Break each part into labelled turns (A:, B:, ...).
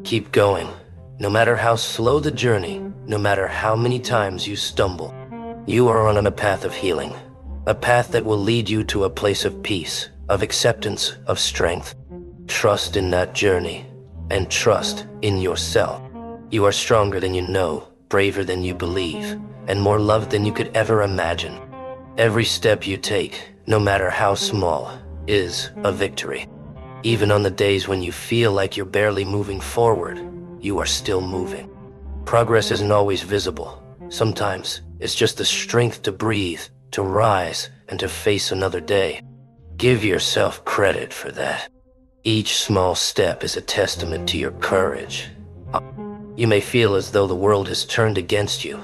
A: Keep going. No matter how slow the journey, no matter how many times you stumble, you are on a path of healing. A path that will lead you to a place of peace, of acceptance, of strength. Trust in that journey, and trust in yourself. You are stronger than you know, braver than you believe, and more loved than you could ever imagine. Every step you take, no matter how small, is a victory. Even on the days when you feel like you're barely moving forward, you are still moving. Progress isn't always visible. Sometimes it's just the strength to breathe, to rise, and to face another day. Give yourself credit for that. Each small step is a testament to your courage. You may feel as though the world has turned against you,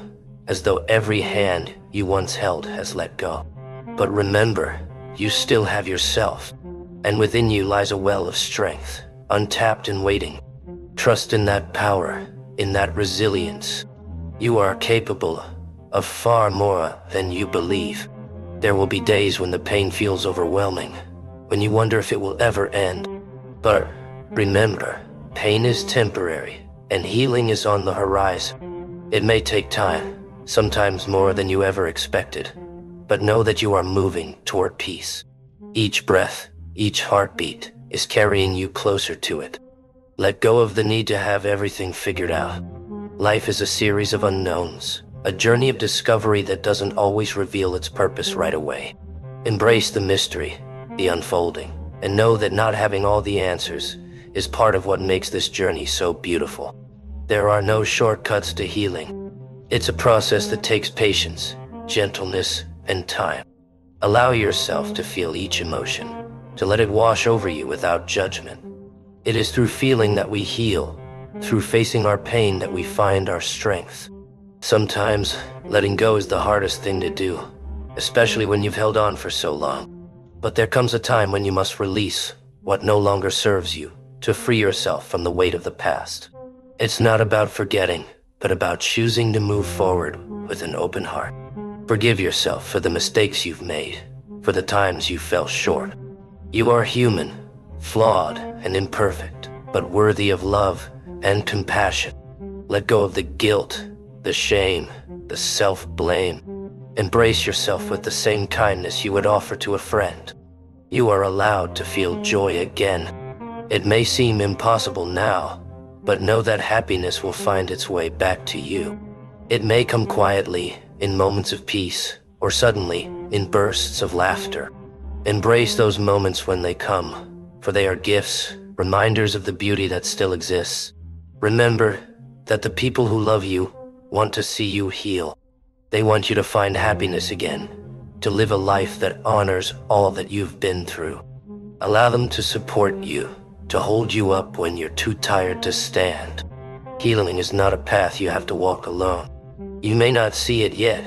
A: as though every hand you once held has let go. But remember, you still have yourself, and within you lies a well of strength, untapped and waiting. Trust in that power, in that resilience. You are capable of far more than you believe. There will be days when the pain feels overwhelming, when you wonder if it will ever end. But remember, pain is temporary, and healing is on the horizon. It may take time, sometimes more than you ever expected, but know that you are moving toward peace. Each breath, each heartbeat is carrying you closer to it. Let go of the need to have everything figured out. Life is a series of unknowns, a journey of discovery that doesn't always reveal its purpose right away. Embrace the mystery, the unfolding, and know that not having all the answers is part of what makes this journey so beautiful. There are no shortcuts to healing. It's a process that takes patience, gentleness, and time. Allow yourself to feel each emotion, to let it wash over you without judgment. It is through feeling that we heal, through facing our pain that we find our strength. Sometimes, letting go is the hardest thing to do, especially when you've held on for so long. But there comes a time when you must release what no longer serves you, to free yourself from the weight of the past. It's not about forgetting, but about choosing to move forward with an open heart. Forgive yourself for the mistakes you've made, for the times you fell short. You are human, flawed and imperfect, but worthy of love and compassion. Let go of the guilt, the shame, the self-blame. Embrace yourself with the same kindness you would offer to a friend. You are allowed to feel joy again. It may seem impossible now, but know that happiness will find its way back to you. It may come quietly, in moments of peace, or suddenly, in bursts of laughter. Embrace those moments when they come, for they are gifts, reminders of the beauty that still exists. Remember that the people who love you want to see you heal. They want you to find happiness again, to live a life that honors all that you've been through. Allow them to support you, to hold you up when you're too tired to stand. Healing is not a path you have to walk alone. You may not see it yet,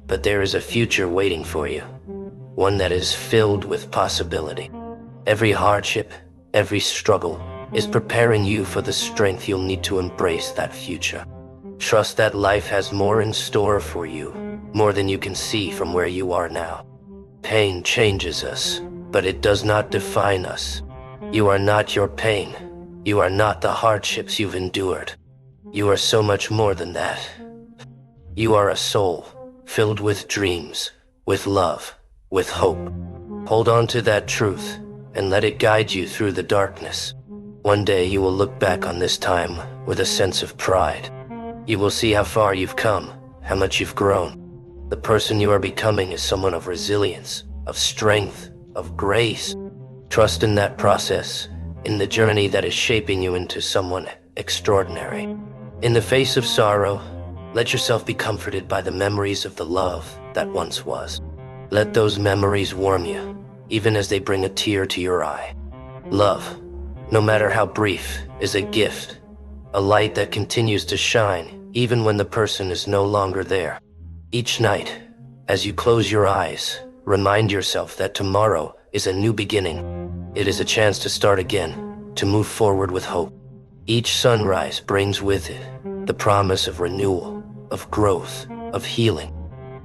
A: but there is a future waiting for you, one that is filled with possibility. Every hardship, every struggle is preparing you for the strength you'll need to embrace that future. Trust that life has more in store for you, more than you can see from where you are now. Pain changes us, but it does not define us. You are not your pain. You are not the hardships you've endured. You are so much more than that. You are a soul filled with dreams, with love, with hope. Hold on to that truth and let it guide you through the darkness. One day you will look back on this time with a sense of pride. You will see how far you've come, how much you've grown. The person you are becoming is someone of resilience, of strength, of grace. Trust in that process, in the journey that is shaping you into someone extraordinary. In the face of sorrow, let yourself be comforted by the memories of the love that once was. Let those memories warm you, even as they bring a tear to your eye. Love, no matter how brief, is a gift, a light that continues to shine even when the person is no longer there. Each night, as you close your eyes, remind yourself that tomorrow is a new beginning. It is a chance to start again, to move forward with hope. Each sunrise brings with it the promise of renewal, of growth, of healing.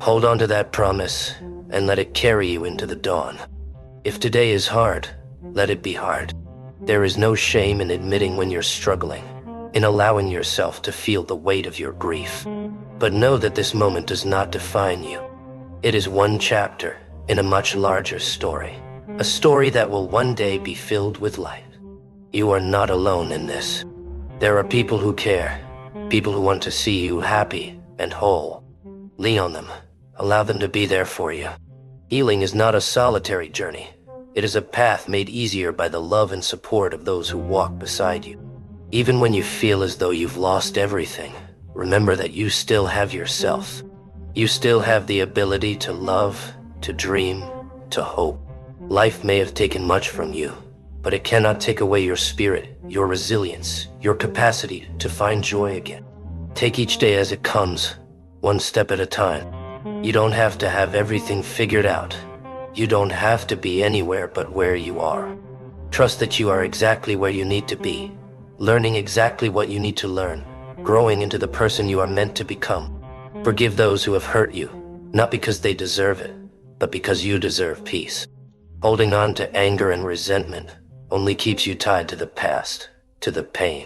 A: Hold on to that promise and let it carry you into the dawn. If today is hard, let it be hard. There is no shame in admitting when you're struggling. in allowing yourself to feel the weight of your grief. But know that this moment does not define you. It is one chapter in a much larger story, a story that will one day be filled with light. You are not alone in this. There are people who care, people who want to see you happy and whole. Lean on them. Allow them to be there for you. Healing is not a solitary journey. It is a path made easier by the love and support of those who walk beside you. Even when you feel as though you've lost everything, remember that you still have yourself. You still have the ability to love, to dream, to hope. Life may have taken much from you, but it cannot take away your spirit, your resilience, your capacity to find joy again. Take each day as it comes, one step at a time. You don't have to have everything figured out. You don't have to be anywhere but where you are. Trust that you are exactly where you need to be, learning exactly what you need to learn, growing into the person you are meant to become. Forgive those who have hurt you, not because they deserve it, but because you deserve peace. Holding on to anger and resentment only keeps you tied to the past, to the pain.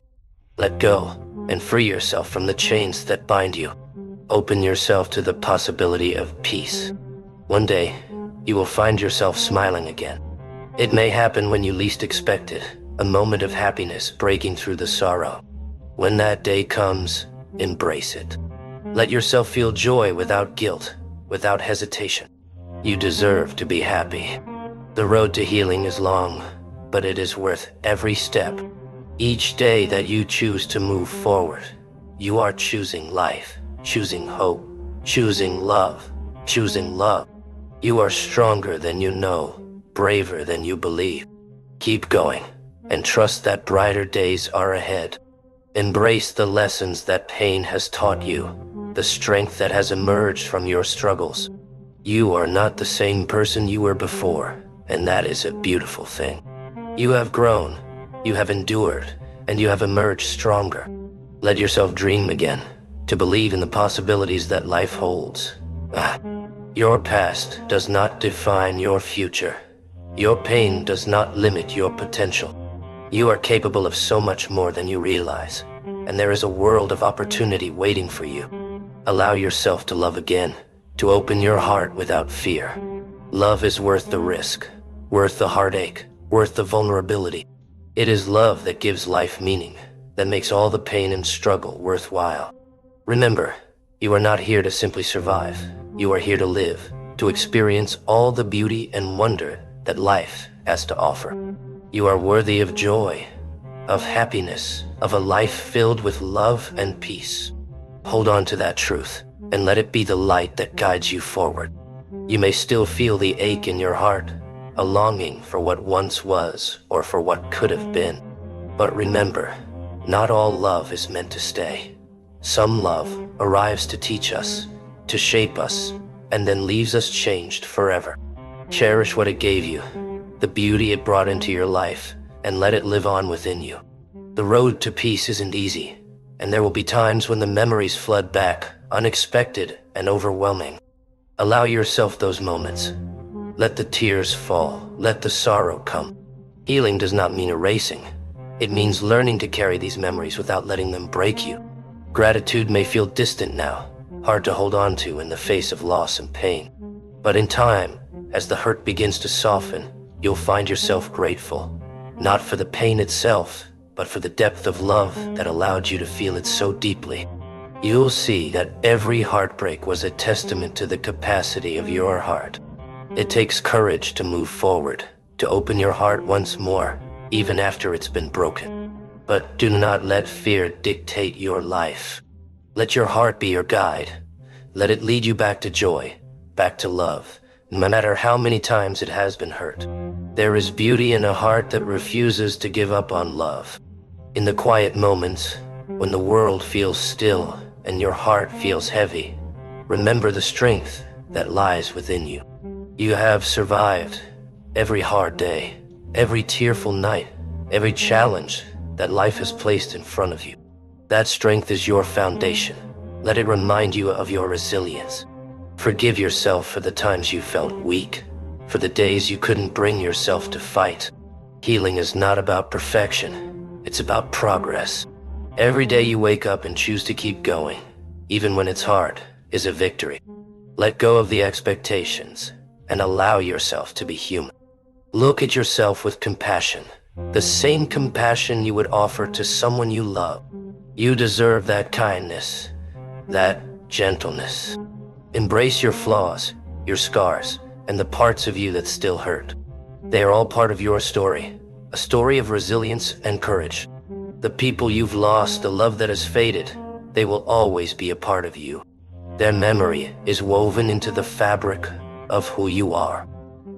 A: Let go and free yourself from the chains that bind you. Open yourself to the possibility of peace. One day, you will find yourself smiling again. It may happen when you least expect it, a moment of happiness breaking through the sorrow. When that day comes, embrace it. Let yourself feel joy without guilt, without hesitation. You deserve to be happy. The road to healing is long, but it is worth every step. Each day that you choose to move forward, you are choosing life, choosing hope, choosing love, choosing love. You are stronger than you know, braver than you believe. Keep going, and trust that brighter days are ahead. Embrace the lessons that pain has taught you, the strength that has emerged from your struggles. You are not the same person you were before, and that is a beautiful thing. You have grown, you have endured, and you have emerged stronger. Let yourself dream again, to believe in the possibilities that life holds. Your past does not define your future. Your pain does not limit your potential. You are capable of so much more than you realize, and there is a world of opportunity waiting for you. Allow yourself to love again, to open your heart without fear. Love is worth the risk, worth the heartache, worth the vulnerability. It is love that gives life meaning, that makes all the pain and struggle worthwhile. Remember, you are not here to simply survive. You are here to live, to experience all the beauty and wonder that life has to offer. You are worthy of joy, of happiness, of a life filled with love and peace. Hold on to that truth, and let it be the light that guides you forward. You may still feel the ache in your heart, a longing for what once was or for what could have been. But remember, not all love is meant to stay. Some love arrives to teach us, to shape us, and then leaves us changed forever. Cherish what it gave you, the beauty it brought into your life, and let it live on within you. The road to peace isn't easy, and there will be times when the memories flood back, unexpected and overwhelming. Allow yourself those moments. Let the tears fall, let the sorrow come. Healing does not mean erasing. It means learning to carry these memories without letting them break you. Gratitude may feel distant now, hard to hold on to in the face of loss and pain. But in time, as the hurt begins to soften, you'll find yourself grateful, not for the pain itself, but for the depth of love that allowed you to feel it so deeply. You'll see that every heartbreak was a testament to the capacity of your heart. It takes courage to move forward, to open your heart once more, even after it's been broken. But do not let fear dictate your life. Let your heart be your guide. Let it lead you back to joy, back to love, no matter how many times it has been hurt. There is beauty in a heart that refuses to give up on love. In the quiet moments, when the world feels still and your heart feels heavy, remember the strength that lies within you. You have survived every hard day, every tearful night, every challenge that life has placed in front of you. That strength is your foundation. Let it remind you of your resilience. Forgive yourself for the times you felt weak, for the days you couldn't bring yourself to fight. Healing is not about perfection. It's about progress. Every day you wake up and choose to keep going, even when it's hard, is a victory. Let go of the expectations and allow yourself to be human. Look at yourself with compassion, the same compassion you would offer to someone you love. You deserve that kindness, that gentleness. Embrace your flaws, your scars, and the parts of you that still hurt. They are all part of your story, a story of resilience and courage. The people you've lost, the love that has faded, they will always be a part of you. Their memory is woven into the fabric of who you are.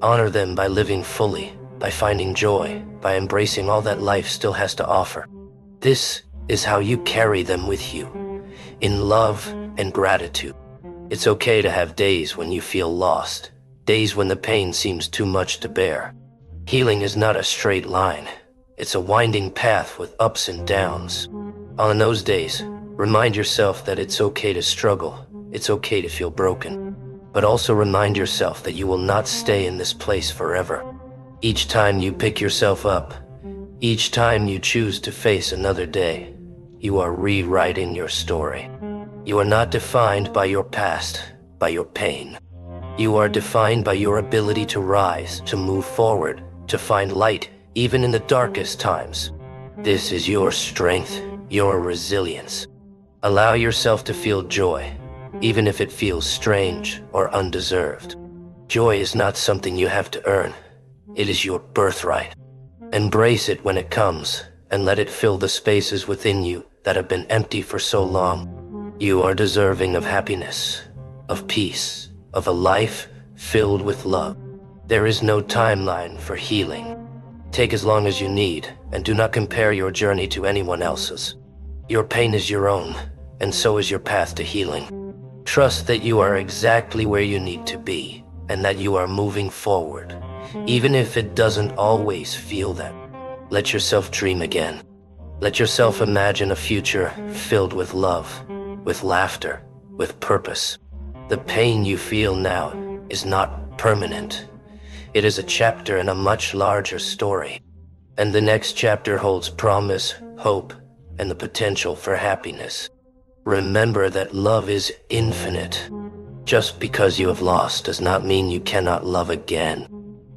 A: Honor them by living fully, by finding joy, by embracing all that life still has to offer. This is how you carry them with you, in love and gratitude. It's okay to have days when you feel lost, days when the pain seems too much to bear. Healing is not a straight line. It's a winding path with ups and downs. On those days, remind yourself that it's okay to struggle, it's okay to feel broken. But also remind yourself that you will not stay in this place forever. Each time you pick yourself up, each time you choose to face another day, you are rewriting your story. You are not defined by your past, by your pain. You are defined by your ability to rise, to move forward, to find light, even in the darkest times. This is your strength, your resilience. Allow yourself to feel joy, even if it feels strange or undeserved. Joy is not something you have to earn. It is your birthright. Embrace it when it comes, and let it fill the spaces within you that have been empty for so long. You are deserving of happiness, of peace, of a life filled with love. There is no timeline for healing. Take as long as you need, and do not compare your journey to anyone else's. Your pain is your own, and so is your path to healing. Trust that you are exactly where you need to be, and that you are moving forward, even if it doesn't always feel that. Let yourself dream again. Let yourself imagine a future filled with love, with laughter, with purpose. The pain you feel now is not permanent. It is a chapter in a much larger story. And the next chapter holds promise, hope, and the potential for happiness. Remember that love is infinite. Just because you have lost does not mean you cannot love again.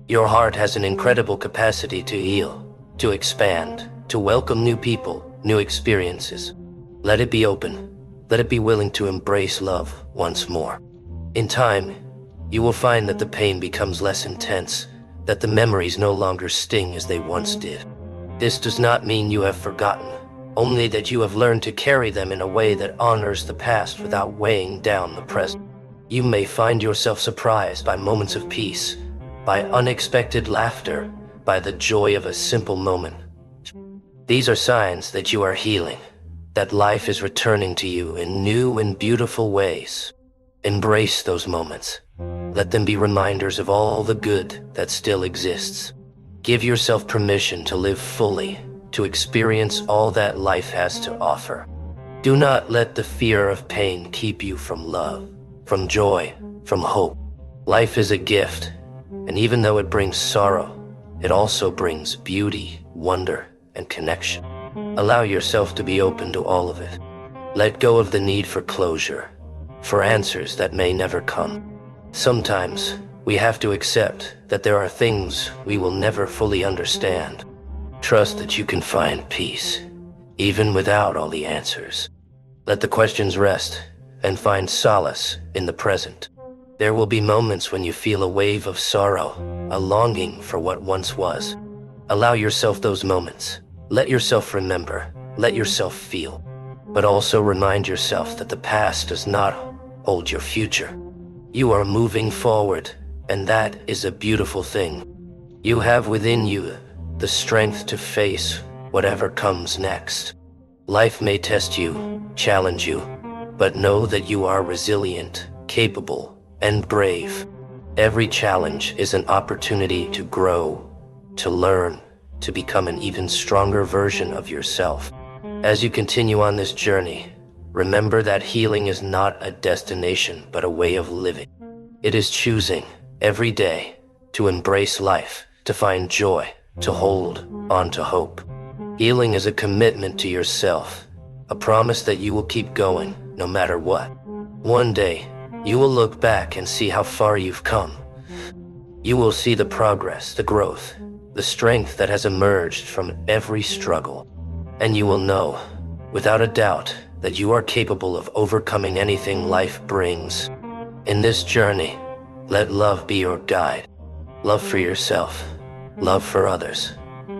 A: Your heart has an incredible capacity to heal, to expand, to welcome new people, new experiences. Let it be open. Let it be willing to embrace love once more. In time, you will find that the pain becomes less intense, that the memories no longer sting as they once did. This does not mean you have forgotten, only that you have learned to carry them in a way that honors the past without weighing down the present. You may find yourself surprised by moments of peace, by unexpected laughter, by the joy of a simple moment. These are signs that you are healing, that life is returning to you in new and beautiful ways. Embrace those moments. Let them be reminders of all the good that still exists. Give yourself permission to live fully, to experience all that life has to offer. Do not let the fear of pain keep you from love, from joy, from hope. Life is a gift, and even though it brings sorrow, it also brings beauty, wonder, and connection. Allow yourself to be open to all of it. Let go of the need for closure, for answers that may never come. Sometimes, we have to accept that there are things we will never fully understand. Trust that you can find peace, even without all the answers. Let the questions rest, and find solace in the present. There will be moments when you feel a wave of sorrow, a longing for what once was. Allow yourself those moments. Let yourself remember, let yourself feel. But also remind yourself that the past does not hold your future. You are moving forward, and that is a beautiful thing. You have within you the strength to face whatever comes next. Life may test you, challenge you, but know that you are resilient, capable, and brave. Every challenge is an opportunity to grow, to learn, to become an even stronger version of yourself. As you continue on this journey, remember that healing is not a destination, but a way of living. It is choosing, every day, to embrace life, to find joy, to hold on to hope. Healing is a commitment to yourself, a promise that you will keep going, no matter what. One day, you will look back and see how far you've come. You will see the progress, the growth, the strength that has emerged from every struggle. And you will know, without a doubt, that you are capable of overcoming anything life brings. In this journey, let love be your guide. Love for yourself, love for others,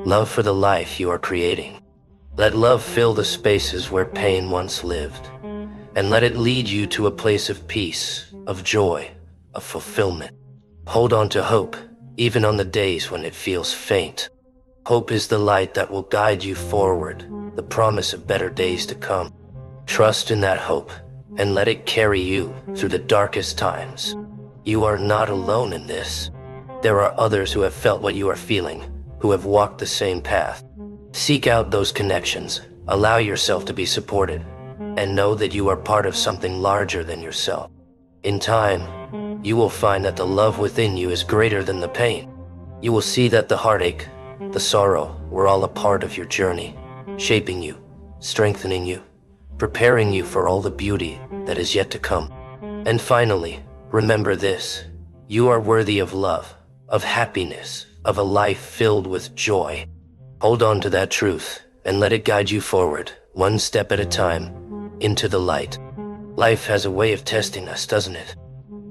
A: love for the life you are creating. Let love fill the spaces where pain once lived, and let it lead you to a place of peace, of joy, of fulfillment. Hold on to hope, even on the days when it feels faint. Hope is the light that will guide you forward, the promise of better days to come. Trust in that hope, and let it carry you through the darkest times. You are not alone in this. There are others who have felt what you are feeling, who have walked the same path. Seek out those connections, allow yourself to be supported, and know that you are part of something larger than yourself. In time, you will find that the love within you is greater than the pain. You will see that the heartache, the sorrow, were all a part of your journey, shaping you, strengthening you, preparing you for all the beauty that is yet to come. And finally, remember this: you are worthy of love, of happiness, of a life filled with joy. Hold on to that truth and let it guide you forward, one step at a time, into the light. Life has a way of testing us, doesn't it?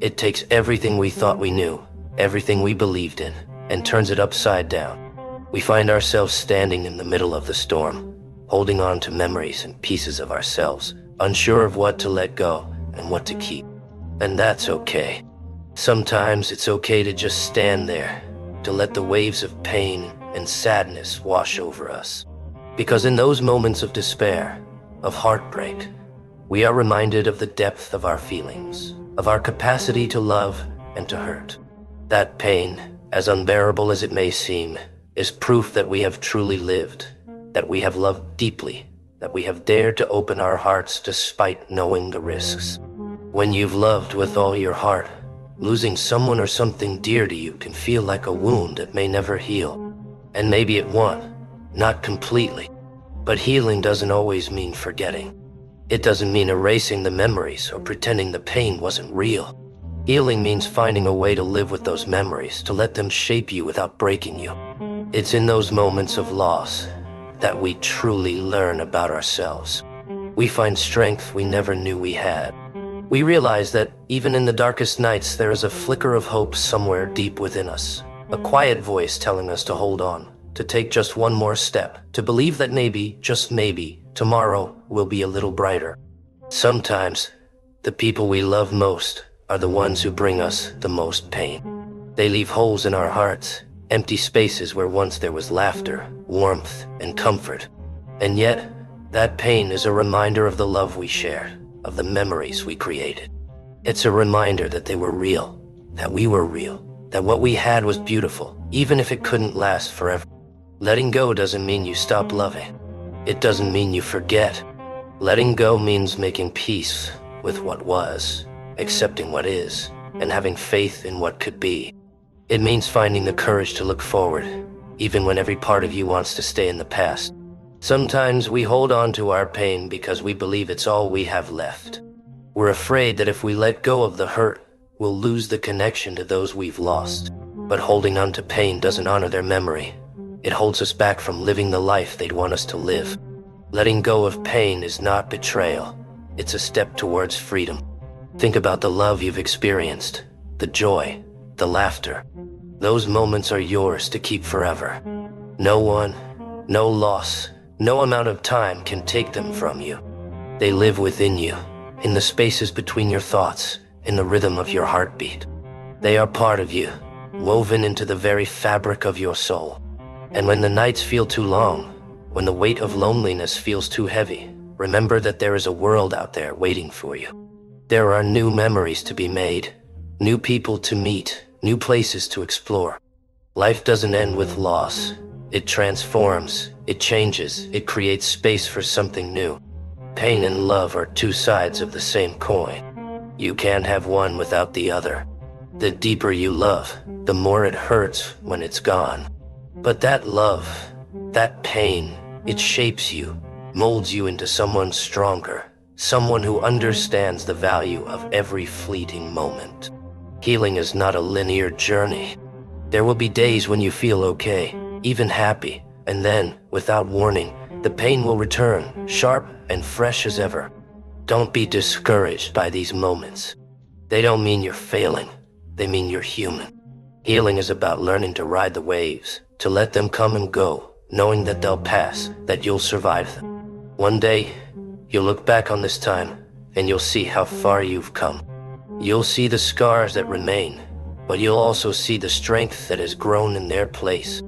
A: It takes everything we thought we knew, everything we believed in, and turns it upside down. We find ourselves standing in the middle of the storm, holding on to memories and pieces of ourselves, unsure of what to let go and what to keep. And that's okay. Sometimes it's okay to just stand there, to let the waves of pain and sadness wash over us. Because in those moments of despair, of heartbreak, we are reminded of the depth of our feelings, of our capacity to love and to hurt. That pain, as unbearable as it may seem, is proof that we have truly lived, that we have loved deeply, that we have dared to open our hearts despite knowing the risks. When you've loved with all your heart, losing someone or something dear to you can feel like a wound that may never heal. And maybe it won't, not completely. But healing doesn't always mean forgetting. It doesn't mean erasing the memories or pretending the pain wasn't real. Healing means finding a way to live with those memories, to let them shape you without breaking you. It's in those moments of loss that we truly learn about ourselves. We find strength we never knew we had. We realize that even in the darkest nights, there is a flicker of hope somewhere deep within us. A quiet voice telling us to hold on, to take just one more step, to believe that maybe, just maybe, tomorrow will be a little brighter. Sometimes, the people we love most are the ones who bring us the most pain. They leave holes in our hearts, empty spaces where once there was laughter, warmth, and comfort. And yet, that pain is a reminder of the love we shared, of the memories we created. It's a reminder that they were real, that we were real, that what we had was beautiful, even if it couldn't last forever. Letting go doesn't mean you stop loving. It doesn't mean you forget. Letting go means making peace with what was, accepting what is, and having faith in what could be. It means finding the courage to look forward, even when every part of you wants to stay in the past. Sometimes we hold on to our pain because we believe it's all we have left. We're afraid that if we let go of the hurt, we'll lose the connection to those we've lost. But holding on to pain doesn't honor their memory. It holds us back from living the life they'd want us to live. Letting go of pain is not betrayal. It's a step towards freedom. Think about the love you've experienced, the joy, the laughter. Those moments are yours to keep forever. No one, no loss, no amount of time can take them from you. They live within you, in the spaces between your thoughts, in the rhythm of your heartbeat. They are part of you, woven into the very fabric of your soul. And when the nights feel too long, when the weight of loneliness feels too heavy, remember that there is a world out there waiting for you. There are new memories to be made, new people to meet, new places to explore. Life doesn't end with loss. It transforms, it changes, it creates space for something new. Pain and love are two sides of the same coin. You can't have one without the other. The deeper you love, the more it hurts when it's gone. But that love, that pain, it shapes you, molds you into someone stronger, someone who understands the value of every fleeting moment. Healing is not a linear journey. There will be days when you feel okay, even happy, and then, without warning, the pain will return, sharp and fresh as ever. Don't be discouraged by these moments. They don't mean you're failing. They mean you're human. Healing is about learning to ride the waves, to let them come and go, knowing that they'll pass, that you'll survive them. One day, you'll look back on this time, and you'll see how far you've come. You'll see the scars that remain, but you'll also see the strength that has grown in their place.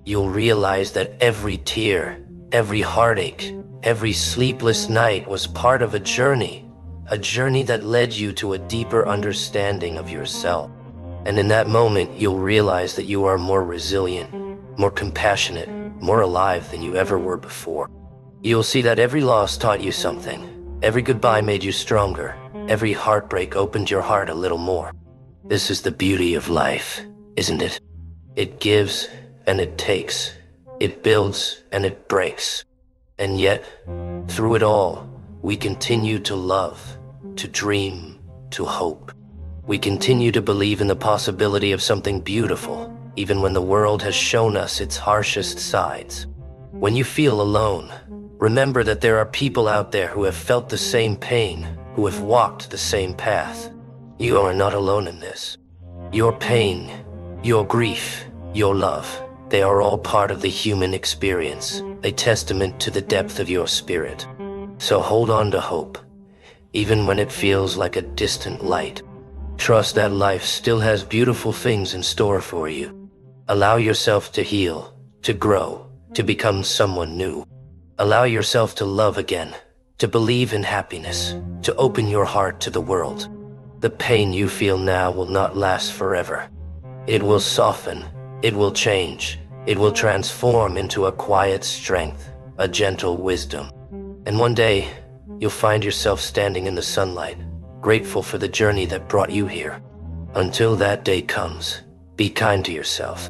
A: You'll realize that every tear, every heartache, every sleepless night was part of a journey that led you to a deeper understanding of yourself. And in that moment, you'll realize that you are more resilient, more compassionate, more alive than you ever were before. You'll see that every loss taught you something. Every goodbye made you stronger. Every heartbreak opened your heart a little more. This is the beauty of life, isn't it? It gives and it takes. It builds and it breaks. And yet, through it all, we continue to love, to dream, to hope. We continue to believe in the possibility of something beautiful, even when the world has shown us its harshest sides. When you feel alone, remember that there are people out there who have felt the same pain, who have walked the same path. You are not alone in this. Your pain, your grief, your love, they are all part of the human experience, a testament to the depth of your spirit. So hold on to hope, even when it feels like a distant light. Trust that life still has beautiful things in store for you. Allow yourself to heal, to grow, to become someone new. Allow yourself to love again, to believe in happiness, to open your heart to the world. The pain you feel now will not last forever. It will soften, it will change, it will transform into a quiet strength, a gentle wisdom. And one day, you'll find yourself standing in the sunlight, grateful for the journey that brought you here. Until that day comes, be kind to yourself.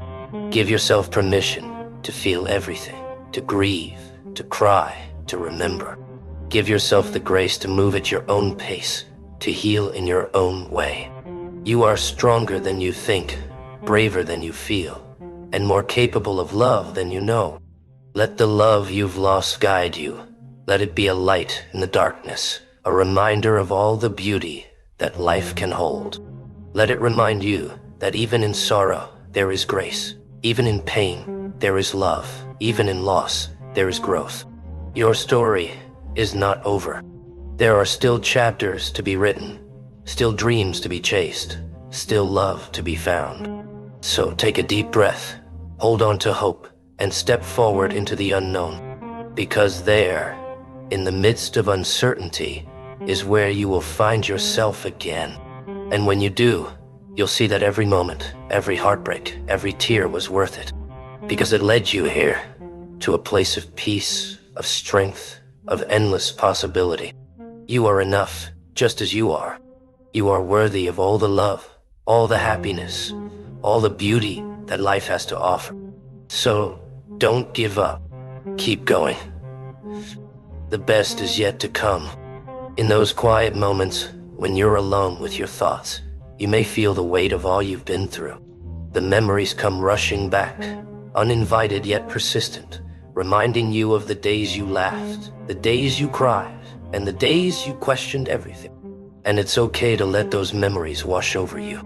A: Give yourself permission to feel everything, to grieve, to cry, to remember. Give yourself the grace to move at your own pace, to heal in your own way. You are stronger than you think, braver than you feel, and more capable of love than you know. Let the love you've lost guide you. Let it be a light in the darkness, a reminder of all the beauty that life can hold. Let it remind you that even in sorrow, there is grace. Even in pain, there is love. Even in loss, there is growth. Your story is not over. There are still chapters to be written, still dreams to be chased, still love to be found. So take a deep breath, hold on to hope, and step forward into the unknown. Because there, in the midst of uncertainty, is where you will find yourself again. And when you do, you'll see that every moment, every heartbreak, every tear was worth it. Because it led you here, to a place of peace, of strength, of endless possibility. You are enough, just as you are. You are worthy of all the love, all the happiness, all the beauty that life has to offer. So, don't give up. Keep going. The best is yet to come. In those quiet moments, when you're alone with your thoughts, you may feel the weight of all you've been through. The memories come rushing back, uninvited yet persistent, reminding you of the days you laughed, the days you cried, and the days you questioned everything. And it's okay to let those memories wash over you.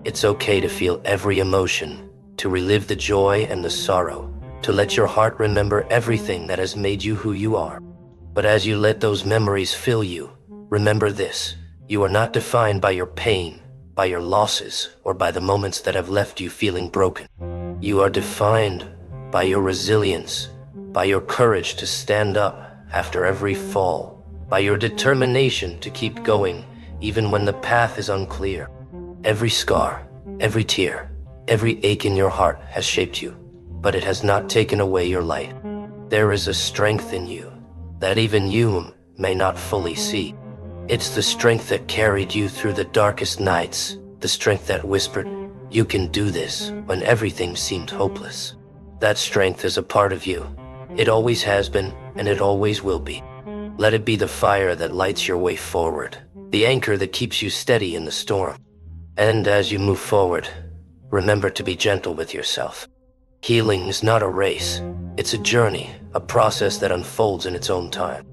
A: It's okay to feel every emotion, to relive the joy and the sorrow, to let your heart remember everything that has made you who you are. But as you let those memories fill you, remember this: you are not defined by your pain, by your losses, or by the moments that have left you feeling broken. You are defined by your resilience, by your courage to stand up after every fall, by your determination to keep going even when the path is unclear. Every scar, every tear, every ache in your heart has shaped you, but it has not taken away your light. There is a strength in you that even you may not fully see. It's the strength that carried you through the darkest nights, the strength that whispered, "You can do this," when everything seemed hopeless. That strength is a part of you, It always has been, and it always will be. Let it be the fire that lights your way forward, the anchor that keeps you steady in the storm. And as you move forward, remember to be gentle with yourself. Healing is not a race. It's a journey, a process that unfolds in its own time.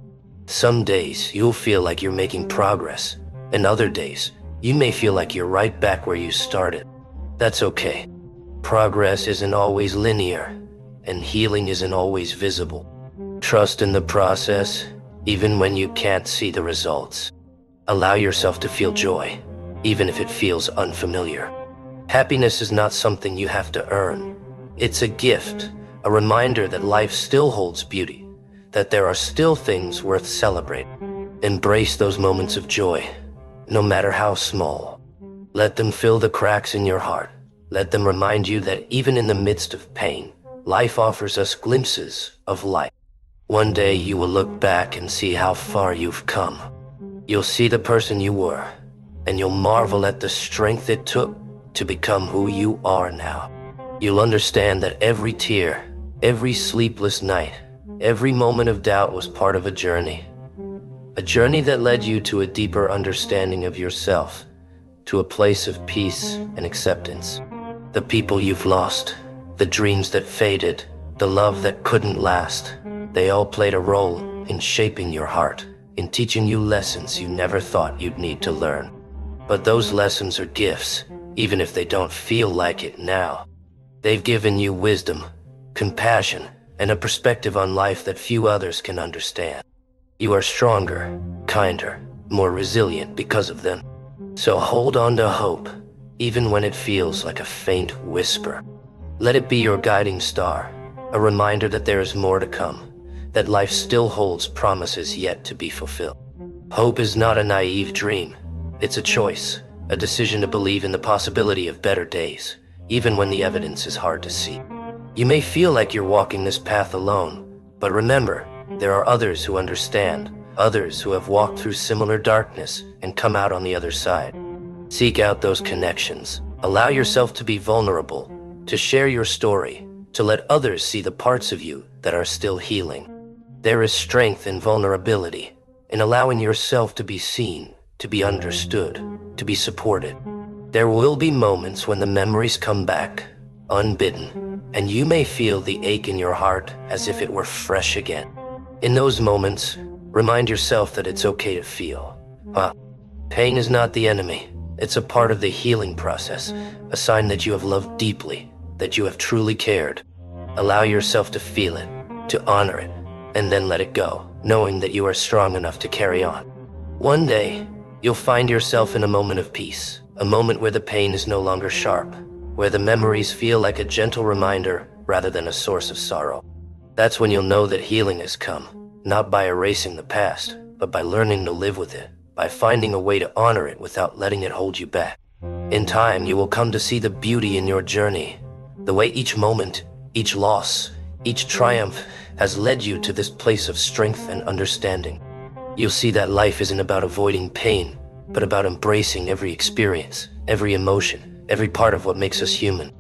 A: Some days, you'll feel like you're making progress, and other days, you may feel like you're right back where you started. That's okay. Progress isn't always linear, and healing isn't always visible. Trust in the process, even when you can't see the results. Allow yourself to feel joy, even if it feels unfamiliar. Happiness is not something you have to earn. It's a gift, a reminder that life still holds beauty, that there are still things worth celebrating. Embrace those moments of joy, no matter how small. Let them fill the cracks in your heart. Let them remind you that even in the midst of pain, life offers us glimpses of light. One day you will look back and see how far you've come. You'll see the person you were, and you'll marvel at the strength it took to become who you are now. You'll understand that every tear, every sleepless night, every moment of doubt was part of a journey that led you to a deeper understanding of yourself, to a place of peace and acceptance. The people you've lost, the dreams that faded, the love that couldn't last, they all played a role in shaping your heart, in teaching you lessons you never thought you'd need to learn. But those lessons are gifts, even if they don't feel like it now. They've given you wisdom, compassion, and a perspective on life that few others can understand. You are stronger, kinder, more resilient because of them. So hold on to hope, even when it feels like a faint whisper. Let it be your guiding star, a reminder that there is more to come, that life still holds promises yet to be fulfilled. Hope is not a naive dream. It's a choice, a decision to believe in the possibility of better days, even when the evidence is hard to see. You may feel like you're walking this path alone, but remember, there are others who understand, others who have walked through similar darkness and come out on the other side. Seek out those connections. Allow yourself to be vulnerable, to share your story, to let others see the parts of you that are still healing. There is strength in vulnerability, in allowing yourself to be seen, to be understood, to be supported. There will be moments when the memories come back, unbidden, and you may feel the ache in your heart as if it were fresh again. In those moments, remind yourself that it's okay to feel. Pain is not the enemy. It's a part of the healing process, a sign that you have loved deeply, that you have truly cared. Allow yourself to feel it, to honor it, and then let it go, knowing that you are strong enough to carry on. One day, you'll find yourself in a moment of peace, a moment where the pain is no longer sharp, where the memories feel like a gentle reminder rather than a source of sorrow. That's when you'll know that healing has come, not by erasing the past, but by learning to live with it, by finding a way to honor it without letting it hold you back. In time, you will come to see the beauty in your journey, the way each moment, each loss, each triumph has led you to this place of strength and understanding. You'll see that life isn't about avoiding pain, but about embracing every experience, every emotion, every part of what makes us human.